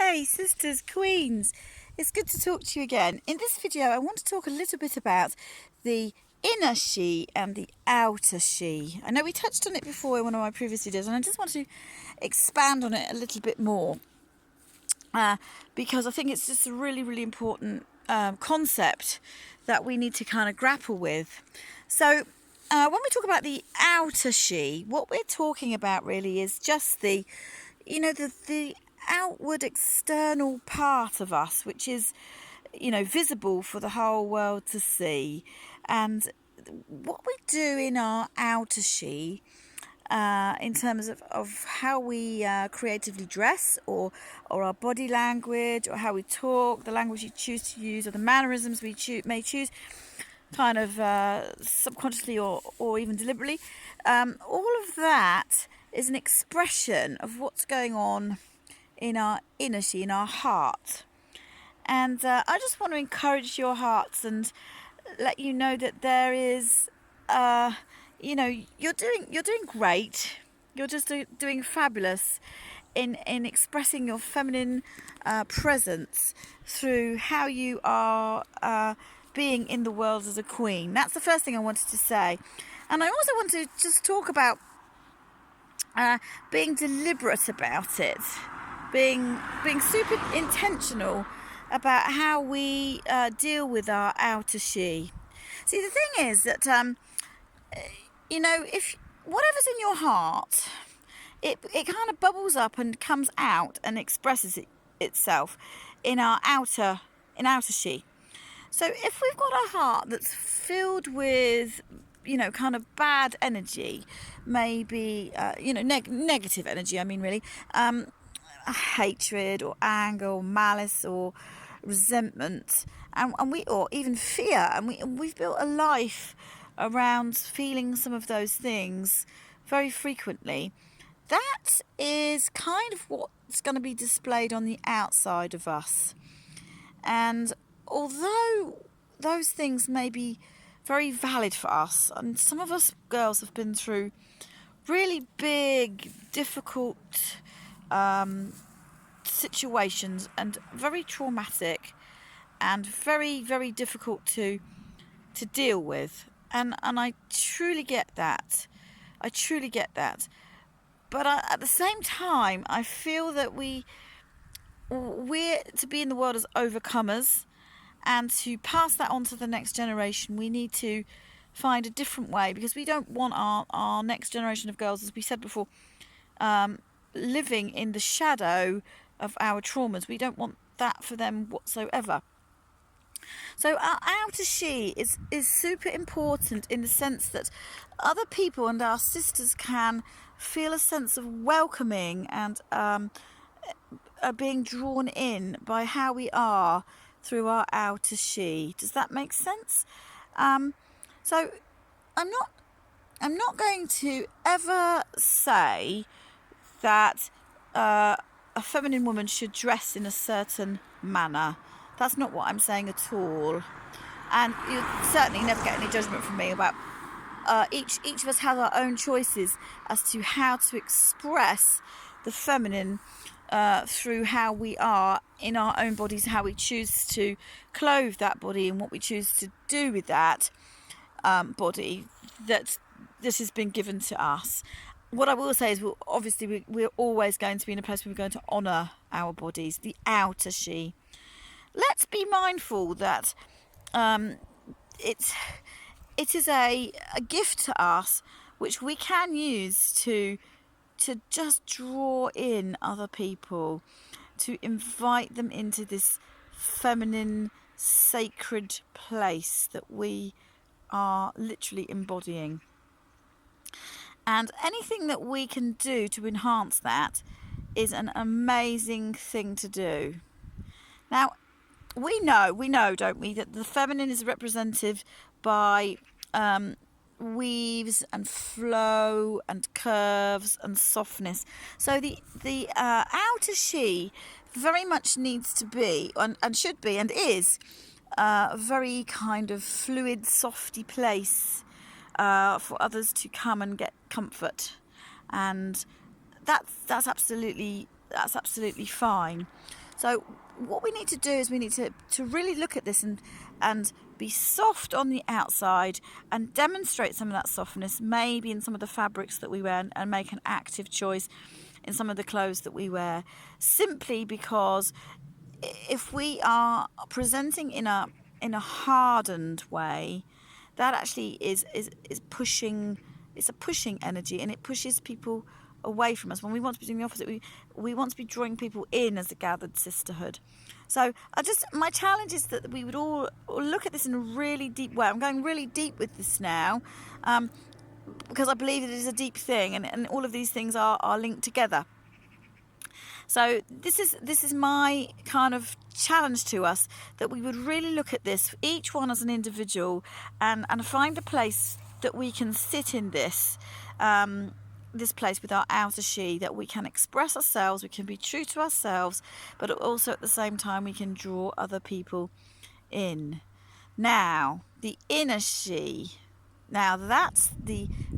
Hey sisters, queens, it's good to talk to you again. In this video I want to talk a little bit about the inner she and the outer she. I know we touched on it before in one of my previous videos and I just want to expand on it a little bit more because I think it's just a really important concept that we need to kind of grapple with. So when we talk about the outer she, what we're talking about really is just the outward external part of us, which is visible for the whole world to see. And what we do in our outer she, in terms of how we creatively dress, or our body language, or how we talk, the language we choose to use, or the mannerisms we may choose, kind of subconsciously or even deliberately, all of that is an expression of what's going on in our inner she, in our heart. And I just want to encourage your hearts and let you know that there is, you're doing great. You're just doing fabulous in expressing your feminine presence through how you are being in the world as a queen. That's the first thing I wanted to say. And I also want to just talk about being deliberate about it, being super intentional about how we deal with our outer she. See, the thing is that if whatever's in your heart, it kind of bubbles up and comes out and expresses itself in our outer she. So if we've got a heart that's filled with kind of bad energy, maybe negative energy, really, hatred or anger or malice or resentment, or even fear, and we've built a life around feeling some of those things very frequently, that is kind of what's going to be displayed on the outside of us. And although those things may be very valid for us, and some of us girls have been through really big, difficult situations and very traumatic and very, very difficult to deal with, and I truly get that. But at the same time, I feel that we're to be in the world as overcomers, and to pass that on to the next generation, we need to find a different way, because we don't want our next generation of girls, as we said before, living in the shadow of our traumas. We don't want that for them whatsoever. So our outer she is super important, in the sense that other people and our sisters can feel a sense of welcoming and are being drawn in by how we are through our outer she. Does that make sense? So I'm not going to ever say that a feminine woman should dress in a certain manner. That's not what I'm saying at all. And you'll certainly never get any judgment from me about each of us has our own choices as to how to express the feminine through how we are in our own bodies, how we choose to clothe that body, and what we choose to do with that body that this has been given to us. What I will say is, we're always going to be in a place where we're going to honour our bodies, the outer she. Let's be mindful that it is a gift to us, which we can use to just draw in other people, to invite them into this feminine, sacred place that we are literally embodying. And anything that we can do to enhance that is an amazing thing to do. Now, we know, don't we, that the feminine is represented by weaves and flow and curves and softness. So the outer she very much needs to be, and should be, and is a very kind of fluid, softy place for others to come and get comfort, and that's absolutely fine. So what we need to do is we need to really look at this and be soft on the outside and demonstrate some of that softness, maybe in some of the fabrics that we wear, and make an active choice in some of the clothes that we wear, simply because if we are presenting in a hardened way, that actually is pushing. It's a pushing energy, and it pushes people away from us. When we want to be doing the opposite, we want to be drawing people in as a gathered sisterhood. So my challenge is that we would all look at this in a really deep way. I'm going really deep with this now, because I believe it is a deep thing, and all of these things are linked together. So this is my kind of challenge to us, that we would really look at this, each one as an individual, and find a place that we can sit in this place with our outer she, that we can express ourselves, we can be true to ourselves, but also at the same time we can draw other people in. Now, the inner she. Now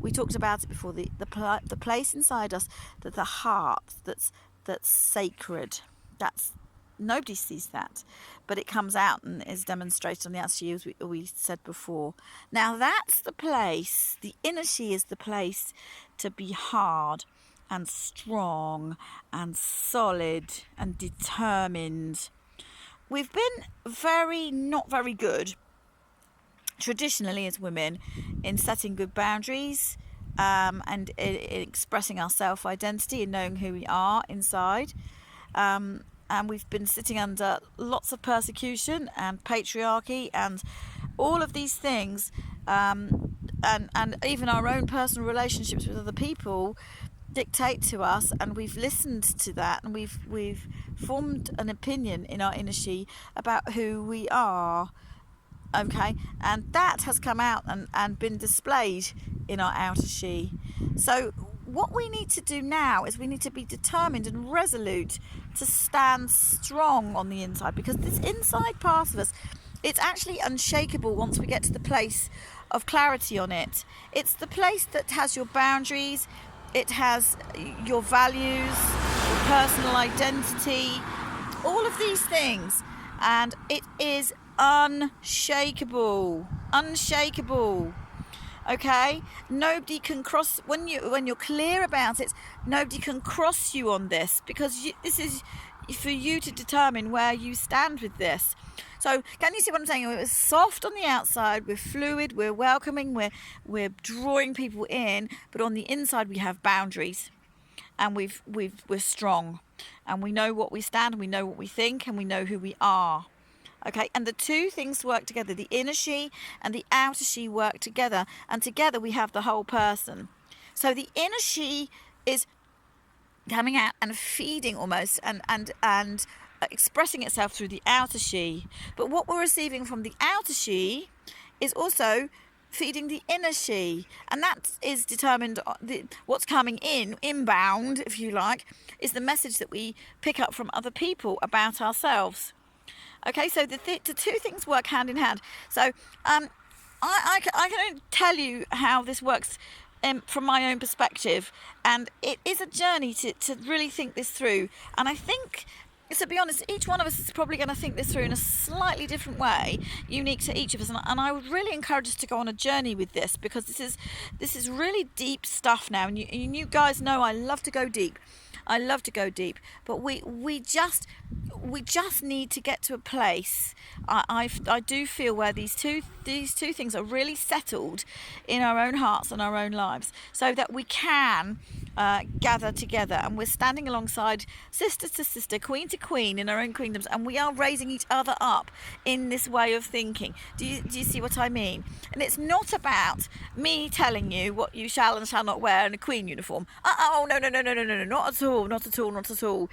we talked about it before, the place inside us, that the heart that's sacred. That's nobody sees that, but it comes out and is demonstrated on the outer, as we said before. Now that's the place. The inner she is the place to be hard and strong and solid and determined. We've been not very good traditionally as women in setting good boundaries, and expressing our self-identity and knowing who we are inside. And we've been sitting under lots of persecution and patriarchy and all of these things, and even our own personal relationships with other people dictate to us, and we've listened to that, and we've formed an opinion in our inner she about who we are. Okay, and that has come out and been displayed in our outer she. So what we need to do now is we need to be determined and resolute to stand strong on the inside, because this inside part of us, it's actually unshakable once we get to the place of clarity on it. It's the place that has your boundaries, it has your values, your personal identity, all of these things, and it is unshakable. Okay, nobody can cross when you're clear about it. Nobody can cross you on this, because this is for you to determine where you stand with this. So can you see what I'm saying? We're soft on the outside, we're fluid, we're welcoming, we're drawing people in, but on the inside we have boundaries, and we're strong, and we know what we stand, and we know what we think, and we know who we are. Okay, and the two things work together. The inner she and the outer she work together, and together we have the whole person. So the inner she is coming out and feeding almost and expressing itself through the outer she. But what we're receiving from the outer she is also feeding the inner she, and that is determined. What's coming inbound, if you like, is the message that we pick up from other people about ourselves. Okay, so the two things work hand in hand. So I can tell you how this works from my own perspective, and it is a journey to really think this through. And I think, to be honest, each one of us is probably going to think this through in a slightly different way, unique to each of us. And I would really encourage us to go on a journey with this, because this is really deep stuff now. And you guys know I love to go deep. But we just need to get to a place. I do feel where these two things are really settled in our own hearts and our own lives, so that we can gather together, and we're standing alongside sister to sister, queen to queen in our own queendoms, and we are raising each other up in this way of thinking. Do you see what I mean? And it's not about me telling you what you shall and shall not wear in a queen uniform. No, not at all.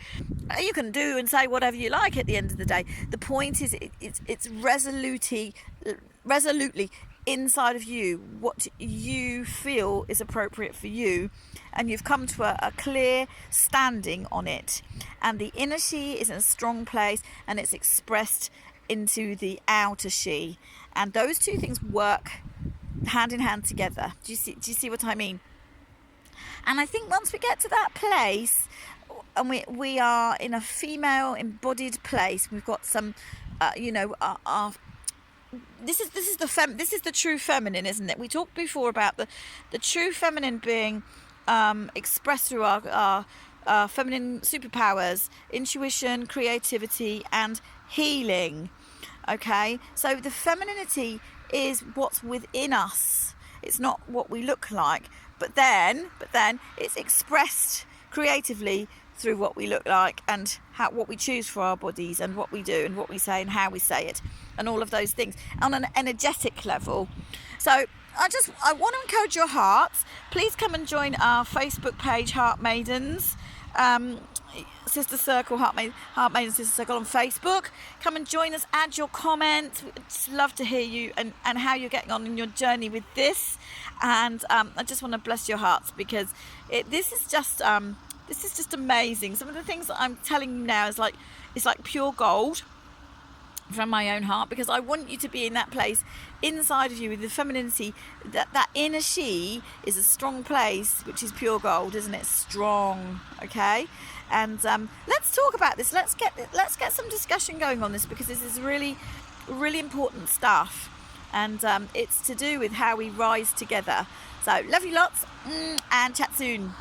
You can do and say whatever you like at the end of the day. The point is, it's resolutely inside of you what you feel is appropriate for you, and you've come to a clear standing on it. And the inner she is in a strong place, and it's expressed into the outer she, and those two things work hand in hand together. Do you see what I mean? And I think once we get to that place, and we are in a female embodied place. We've got some, our this is the true feminine, isn't it? We talked before about the true feminine being expressed through our feminine superpowers, intuition, creativity, and healing. Okay, so the femininity is what's within us. It's not what we look like, but then it's expressed creatively through what we look like and what we choose for our bodies and what we do and what we say and how we say it and all of those things on an energetic level. So I want to encourage your hearts. Please come and join our Facebook page, Heart Maidens, Sister Circle, Heart Maidens Sister Circle on Facebook. Come and join us, add your comments. We'd just love to hear you and how you're getting on in your journey with this. And I just want to bless your hearts because this is just amazing. Some of the things that I'm telling you now is like pure gold from my own heart, because I want you to be in that place inside of you with the femininity. That inner she is a strong place, which is pure gold, isn't it? Strong. Okay. And let's talk about this. Let's get some discussion going on this, because this is really, really important stuff, and it's to do with how we rise together. So love you lots, and chat soon.